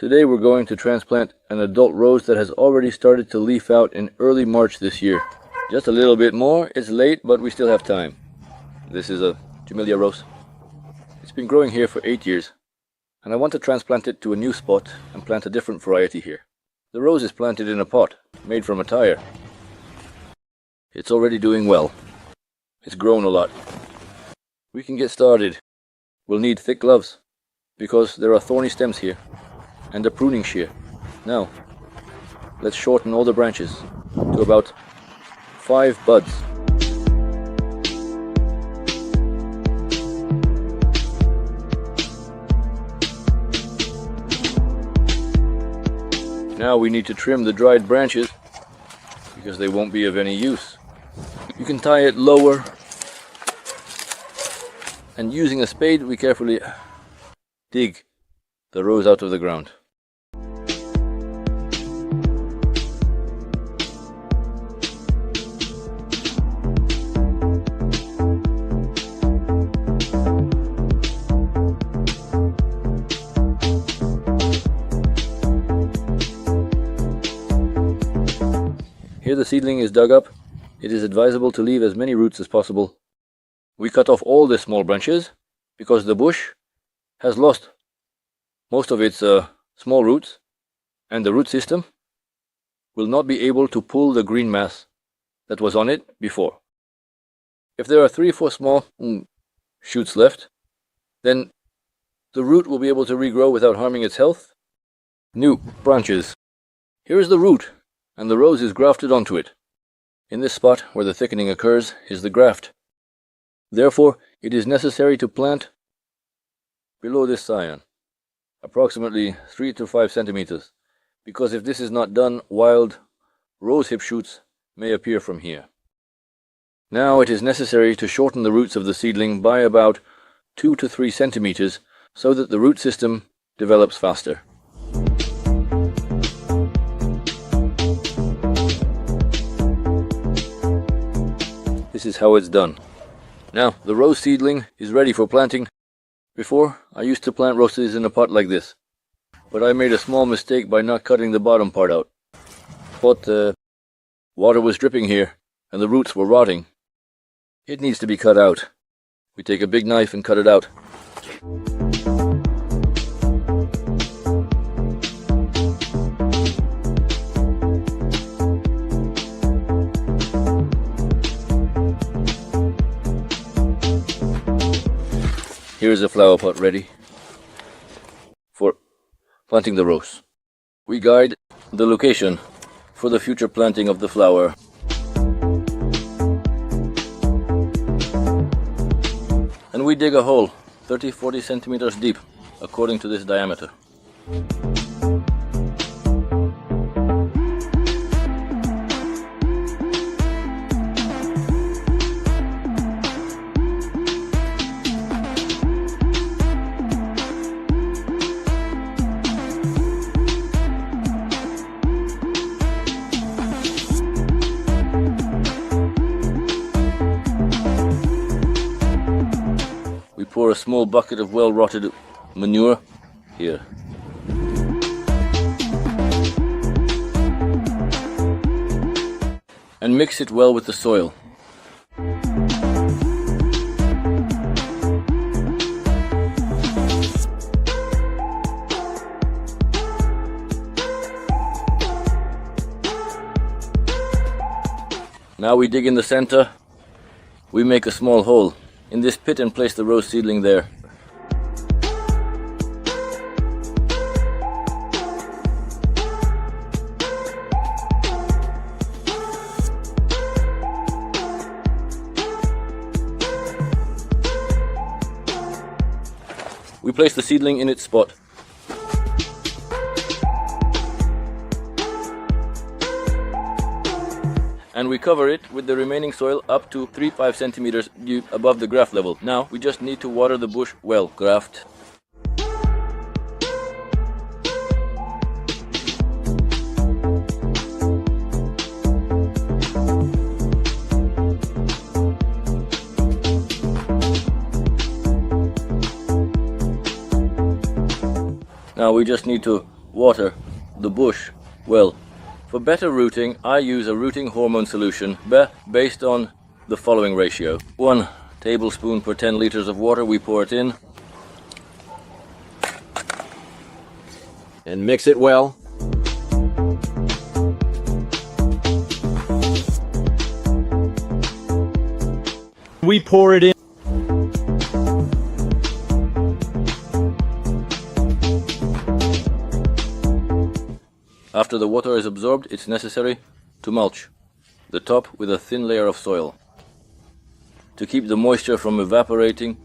Today we're going to transplant an adult rose that has already started to leaf out in early March this year. Just a little bit more, it's late, but we still have time. This is a Jamelia rose. It's been growing here for 8 years, and I want to transplant it to a new spot and plant a different variety here. The rose is planted in a pot, made from a tire. It's already doing well. It's grown a lot. We can get started. We'll need thick gloves, because there are thorny stems here, and a pruning shear. Now, let's shorten all the branches to about 5 buds. Now we need to trim the dried branches, because they won't be of any use. You can tie it lower, and using a spade we carefully dig the rose out of the ground. Here the seedling is dug up. It is advisable to leave as many roots as possible. We cut off all the small branches because the bush has lost most of its small roots, and the root system will not be able to pull the green mass that was on it before. If there are 3 or 4 small shoots left, then the root will be able to regrow without harming its health. New branches. Here is the root, and the rose is grafted onto it. In this spot where the thickening occurs is the graft. Therefore, it is necessary to plant below this scion, approximately 3 to 5 centimeters, because if this is not done, wild rosehip shoots may appear from here. Now it is necessary to shorten the roots of the seedling by about 2 to 3 centimeters so that the root system develops faster. This is how it's done. Now, the rose seedling is ready for planting. Before, I used to plant roses in a pot like this, but I made a small mistake by not cutting the bottom part out. But water was dripping here, and the roots were rotting. It needs to be cut out. We take a big knife and cut it out. Here's a flower pot ready for planting the rose. We guide the location for the future planting of the flower. And we dig a hole 30-40 centimeters deep according to this diameter. Pour a small bucket of well-rotted manure here. And mix it well with the soil. Now we dig in the center. We make a small hole in this pit and place the rose seedling there. We place the seedling in its spot. And we cover it with the remaining soil up to 3-5 centimeters deep above the graft level. Now we just need to water the bush well. Graft. Now we just need to water the bush well. For better rooting, I use a rooting hormone solution based on the following ratio. 1 tablespoon per 10 liters of water, we pour it in. And mix it well. We pour it in. After the water is absorbed, it's necessary to mulch the top with a thin layer of soil to keep the moisture from evaporating